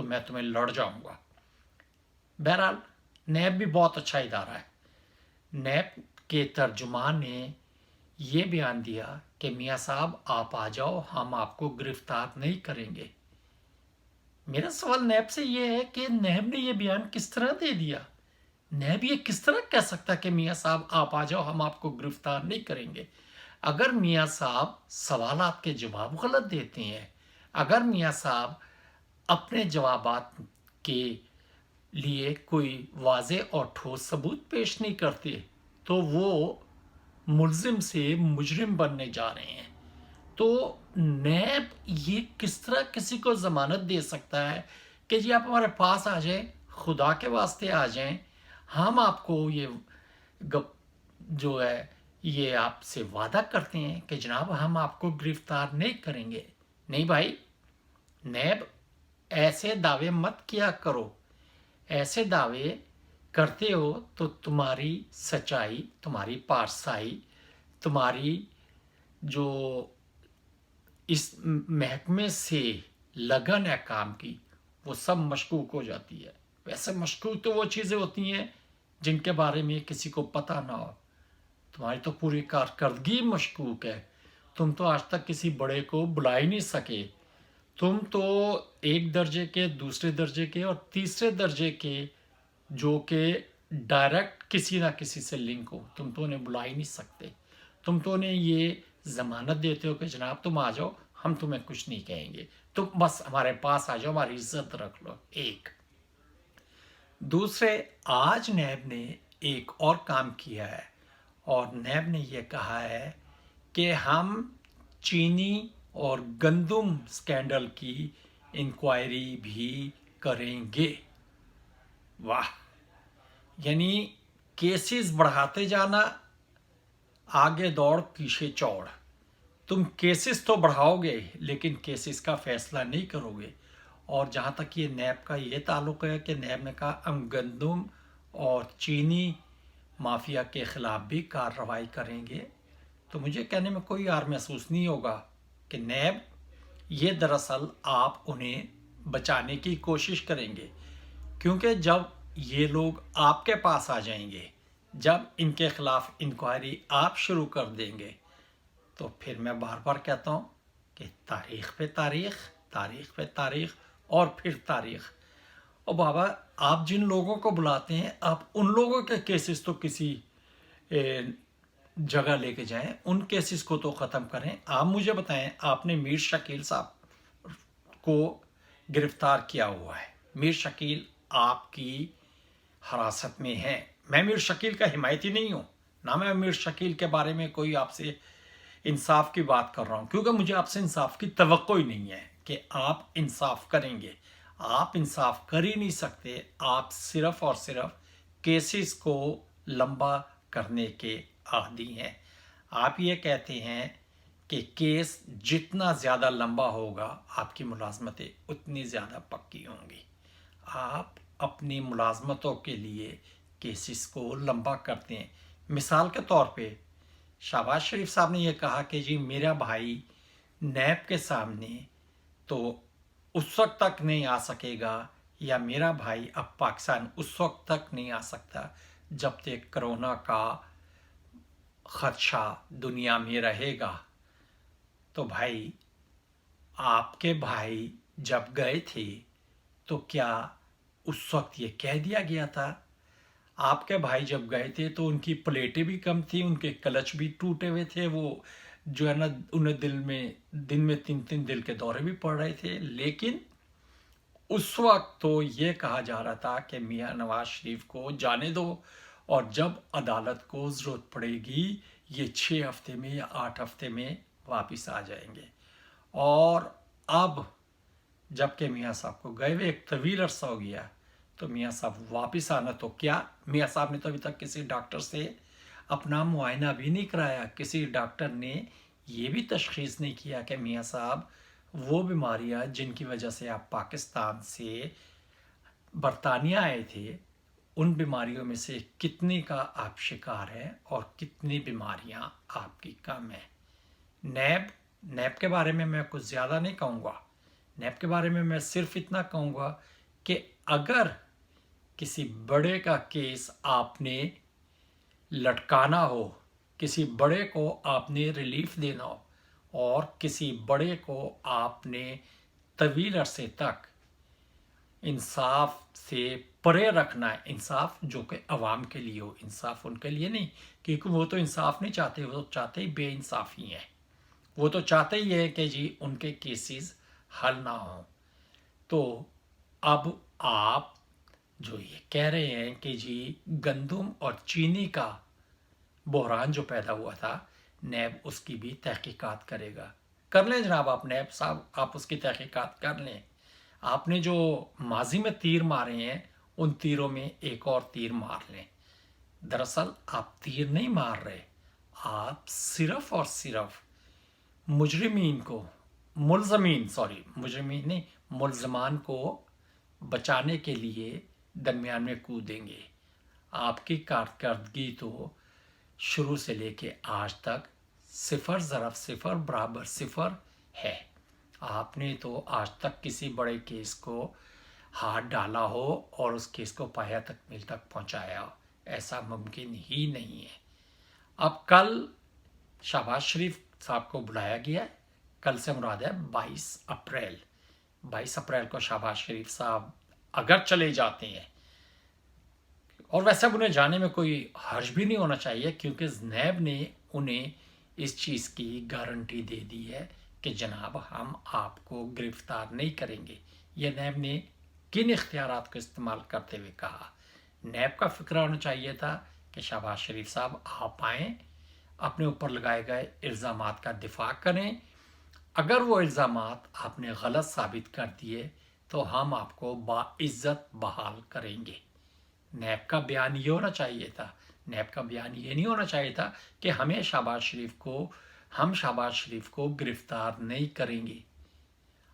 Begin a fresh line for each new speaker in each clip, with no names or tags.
تو میں تمہیں لڑ جاؤں گا۔ بہرحال نیب بھی بہت اچھا ادارہ ہے۔ نیب کے ترجمان نے یہ بیان دیا کہ میاں صاحب آپ آ جاؤ، ہم آپ کو گرفتار نہیں کریں گے۔ میرا سوال نیب سے یہ ہے کہ نیب نے یہ بیان کس طرح دے دیا؟ نیب یہ کس طرح کہہ سکتا کہ میاں صاحب آپ آ جاؤ، ہم آپ کو گرفتار نہیں کریں گے؟ اگر میاں صاحب سوالات کے جواب غلط دیتے ہیں، اگر میاں صاحب اپنے جوابات کے لیے کوئی واضح اور ٹھوس ثبوت پیش نہیں کرتے، تو وہ ملزم سے مجرم بننے جا رہے ہیں۔ تو نیب یہ کس طرح کسی کو ضمانت دے سکتا ہے کہ جی آپ ہمارے پاس آ جائیں، خدا کے واسطے آ جائیں، ہم آپ کو یہ جو ہے یہ آپ سے وعدہ کرتے ہیں کہ جناب ہم آپ کو گرفتار نہیں کریں گے۔ نہیں بھائی، نیب ایسے دعوے مت کیا کرو۔ ایسے دعوے کرتے ہو تو تمہاری سچائی، تمہاری پارسائی، تمہاری جو اس محکمے سے لگن ہے کام کی، وہ سب مشکوک ہو جاتی ہے۔ ویسے مشکوک تو وہ چیزیں ہوتی ہیں جن کے بارے میں کسی کو پتہ نہ ہو۔ تمہاری تو پوری کارکردگی مشکوک ہے۔ تم تو آج تک کسی بڑے کو بلا ہی نہیں سکے۔ تم تو ایک درجے کے، دوسرے درجے کے اور تیسرے درجے کے جو کہ ڈائریکٹ کسی نہ کسی سے لنک ہو، تم تو انہیں بلا ہی نہیں سکتے۔ تم تو انہیں یہ ضمانت دیتے ہو کہ جناب تم آ جاؤ، ہم تمہیں کچھ نہیں کہیں گے، تم بس ہمارے پاس آ جاؤ، ہماری عزت رکھ لو۔ ایک دوسرے، آج نیب نے ایک اور کام کیا ہے، اور نیب نے یہ کہا ہے کہ ہم چینی اور گندم سکینڈل کی انکوائری بھی کریں گے۔ واہ! یعنی کیسز بڑھاتے جانا، آگے دوڑ پیچھے چوڑ۔ تم کیسز تو بڑھاؤ گے لیکن کیسز کا فیصلہ نہیں کرو گے۔ اور جہاں تک یہ نیب کا یہ تعلق ہے کہ نیب نے کہا ہم گندم اور چینی مافیا کے خلاف بھی کارروائی کریں گے، تو مجھے کہنے میں کوئی عار محسوس نہیں ہوگا کہ نیب یہ دراصل آپ انہیں بچانے کی کوشش کریں گے، کیونکہ جب یہ لوگ آپ کے پاس آ جائیں گے، جب ان کے خلاف انکوائری آپ شروع کر دیں گے، تو پھر میں بار بار کہتا ہوں کہ تاریخ پہ تاریخ، تاریخ پہ تاریخ اور پھر تاریخ۔ اور بابا آپ جن لوگوں کو بلاتے ہیں، آپ ان لوگوں کے کیسز تو کسی جگہ لے کے جائیں، ان کیسز کو تو ختم کریں۔ آپ مجھے بتائیں، آپ نے میر شکیل صاحب کو گرفتار کیا ہوا ہے، میر شکیل آپ کی حراست میں ہیں۔ میں میر شکیل کا حمایتی نہیں ہوں، نہ میں میر شکیل کے بارے میں کوئی آپ سے انصاف کی بات کر رہا ہوں، کیونکہ مجھے آپ سے انصاف کی توقع ہی نہیں ہے کہ آپ انصاف کریں گے۔ آپ انصاف کر ہی نہیں سکتے، آپ صرف اور صرف کیسز کو لمبا کرنے کے عادی ہیں۔ آپ یہ کہتے ہیں کہ کیس جتنا زیادہ لمبا ہوگا آپ کی ملازمتیں اتنی زیادہ پکی ہوں گی۔ آپ اپنی ملازمتوں کے لیے کیسز کو لمبا کرتے ہیں۔ مثال کے طور پہ شہباز شریف صاحب نے یہ کہا کہ جی میرا بھائی نیب کے سامنے تو اس وقت تک نہیں آ سکے گا، یا میرا بھائی اب پاکستان اس وقت تک نہیں آ سکتا جب تک کرونا کا خدشہ دنیا میں رہے گا۔ تو بھائی آپ کے بھائی جب گئے تھے تو کیا اس وقت یہ کہہ دیا گیا تھا؟ آپ کے بھائی جب گئے تھے تو ان کی پلیٹیں بھی کم تھیں، ان کے کلچ بھی ٹوٹے ہوئے تھے، وہ جو ہے نا انہیں دن میں 3 دل کے دورے بھی پڑ رہے تھے، لیکن اس وقت تو یہ کہا جا رہا تھا کہ میاں نواز شریف کو جانے دو، اور جب عدالت کو ضرورت پڑے گی یہ 6 ہفتے میں یا 8 ہفتے میں واپس آ جائیں گے۔ اور اب جب کہ میاں صاحب کو گئے ہوئے ایک طویل عرصہ ہو گیا، تو میاں صاحب واپس آنا تو کیا، میاں صاحب نے تو ابھی تک کسی ڈاکٹر سے اپنا معائنہ بھی نہیں کرایا، کسی ڈاکٹر نے یہ بھی تشخیص نہیں کیا کہ میاں صاحب وہ بیماریاں جن کی وجہ سے آپ پاکستان سے برطانیہ آئے تھے، ان بیماریوں میں سے کتنی کا آپ شکار ہیں اور کتنی بیماریاں آپ کی کم ہیں۔ نیب کے بارے میں کچھ زیادہ نہیں کہوں گا، نیب کے بارے میں صرف اتنا کہوں گا کہ اگر کسی بڑے کا کیس آپ نے لٹکانا ہو، کسی بڑے کو آپ نے ریلیف دینا ہو، اور کسی بڑے کو آپ نے طویل عرصے تک انصاف سے پرے رکھنا ہے، انصاف جو کہ عوام کے لیے ہو، انصاف ان کے لیے نہیں، کیونکہ وہ تو انصاف نہیں چاہتے، وہ چاہتے ہی بے انصافی ہیں، وہ تو چاہتے ہی ہے کہ جی ان کے کیسز حل نہ ہوں۔ تو اب آپ جو یہ کہہ رہے ہیں کہ جی گندم اور چینی کا بحران جو پیدا ہوا تھا، نیب اس کی بھی تحقیقات کرے گا۔ کر لیں جناب، آپ نیب صاحب، آپ اس کی تحقیقات کر لیں۔ آپ نے جو ماضی میں تیر مارے ہیں، ان تیروں میں ایک اور تیر مار لیں۔ دراصل آپ تیر نہیں مار رہے، آپ صرف اور صرف مجرمین کو، مجرمین نہیں، ملزمان کو بچانے کے لیے درمیان میں کودیں گے۔ آپ کی کارکردگی تو شروع سے لے کے آج تک 0.0 ہے۔ آپ نے تو آج تک کسی بڑے کیس کو ہاتھ ڈالا ہو اور اس کیس کو پایہ تکمیل تک پہنچایا ہو، ایسا ممکن ہی نہیں ہے۔ اب کل شہباز شریف صاحب کو بلایا گیا ہے، کل سے مراد ہے 22 اپریل۔ 22 اپریل کو شہباز شریف صاحب اگر چلے جاتے ہیں، اور ویسے اب انہیں جانے میں کوئی حرج بھی نہیں ہونا چاہیے، کیونکہ نیب نے انہیں اس چیز کی گارنٹی دے دی ہے کہ جناب ہم آپ کو گرفتار نہیں کریں گے۔ یہ نیب نے کن اختیارات کو استعمال کرتے ہوئے کہا؟ نیب کا فکر ہونا چاہیے تھا کہ شہباز شریف صاحب آپ آئیں، اپنے اوپر لگائے گئے الزامات کا دفاع کریں، اگر وہ الزامات آپ نے غلط ثابت کر دیے تو ہم آپ کو باعزت بحال کریں گے۔ نیب کا بیان یہ ہونا چاہیے تھا۔ نیب کا بیان یہ نہیں ہونا چاہیے تھا کہ ہم شہباز شریف کو گرفتار نہیں کریں گے۔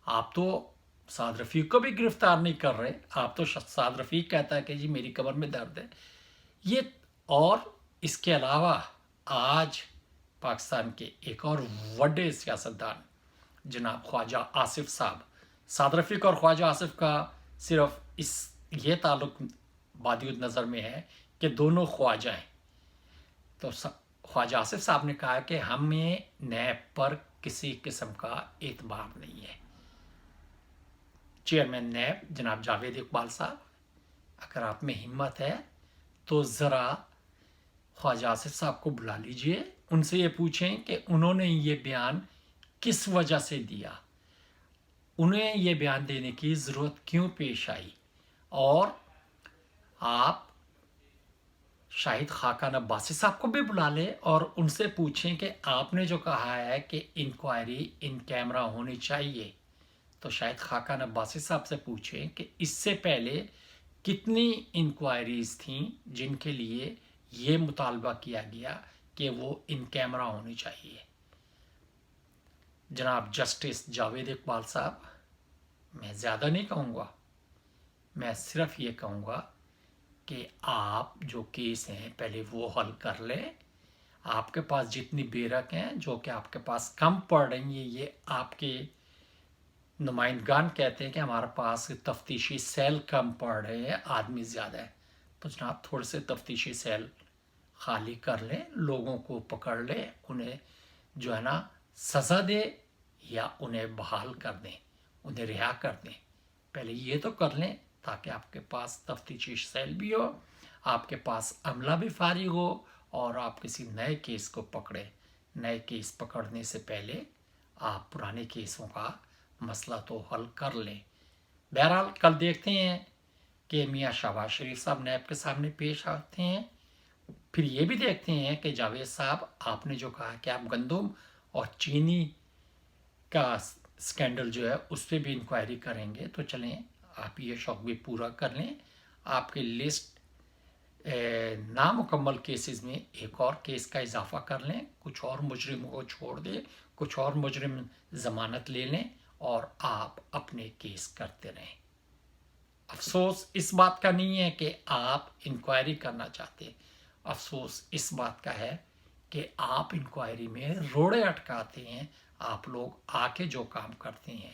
آپ تو سعد رفیق کو بھی گرفتار نہیں کر رہے، آپ تو سعد رفیق کہتا ہے کہ جی میری کمر میں درد ہے یہ۔ اور اس کے علاوہ آج پاکستان کے ایک اور بڑے سیاستدان جناب خواجہ آصف صاحب، سعد رفیق اور خواجہ آصف کا صرف یہ تعلق بادیود نظر میں ہے کہ دونوں خواجہ ہیں۔ تو خواجہ آصف صاحب نے کہا کہ ہمیں نیب پر کسی قسم کا اعتبار نہیں ہے۔ چیئرمین نیب جناب جاوید اقبال صاحب، اگر آپ میں ہمت ہے تو ذرا خواجہ آصف صاحب کو بلا لیجئے، ان سے یہ پوچھیں کہ انہوں نے یہ بیان کس وجہ سے دیا، انہیں یہ بیان دینے کی ضرورت کیوں پیش آئی، اور آپ شاہد خاقان عباسی صاحب کو بھی بلا لیں اور ان سے پوچھیں کہ آپ نے جو کہا ہے کہ انکوائری ان کیمرہ ہونی چاہیے، تو شاہد خاقان عباسی صاحب سے پوچھیں کہ اس سے پہلے کتنی انکوائریز تھیں جن کے لیے یہ مطالبہ کیا گیا کہ وہ ان کیمرہ ہونی چاہیے۔ جناب جسٹس جاوید اقبال صاحب، میں زیادہ نہیں کہوں گا، میں صرف یہ کہوں گا کہ آپ جو کیس ہیں پہلے وہ حل کر لیں۔ آپ کے پاس جتنی بیرک ہیں جو کہ آپ کے پاس کم پڑ رہی ہیں، یہ آپ کے نمائندگان کہتے ہیں کہ ہمارے پاس تفتیشی سیل کم پڑ رہے ہیں، آدمی زیادہ ہے، تو جناب تھوڑے سے تفتیشی سیل خالی کر لیں، لوگوں کو پکڑ لیں، انہیں جو ہے نا سزا دے یا انہیں بحال کر دیں، انہیں رہا کر دیں۔ پہلے یہ تو کر لیں تاکہ آپ کے پاس تفتیشی سیل بھی ہو، آپ کے پاس عملہ بھی فارغ ہو، اور آپ کسی نئے کیس کو پکڑیں۔ نئے کیس پکڑنے سے پہلے آپ پرانے کیسوں کا مسئلہ تو حل کر لیں۔ بہرحال کل دیکھتے ہیں کہ میاں شہباز شریف صاحب نیب کے سامنے پیش آتے ہیں، پھر یہ بھی دیکھتے ہیں کہ جاوید صاحب آپ نے جو کہا کہ آپ گندم اور چینی کا سکینڈل جو ہے اس پہ بھی انکوائری کریں گے، تو چلیں آپ یہ شوق بھی پورا کر لیں، آپ کی لسٹ نامکمل کیسز میں ایک اور کیس کا اضافہ کر لیں، کچھ اور مجرموں کو چھوڑ دیں، کچھ اور مجرم ضمانت لے لیں اور آپ اپنے کیس کرتے رہیں۔ افسوس اس بات کا نہیں ہے کہ آپ انکوائری کرنا چاہتے، افسوس اس بات کا ہے کہ آپ انکوائری میں روڑے اٹکاتے ہیں، آپ لوگ آ کے جو کام کرتے ہیں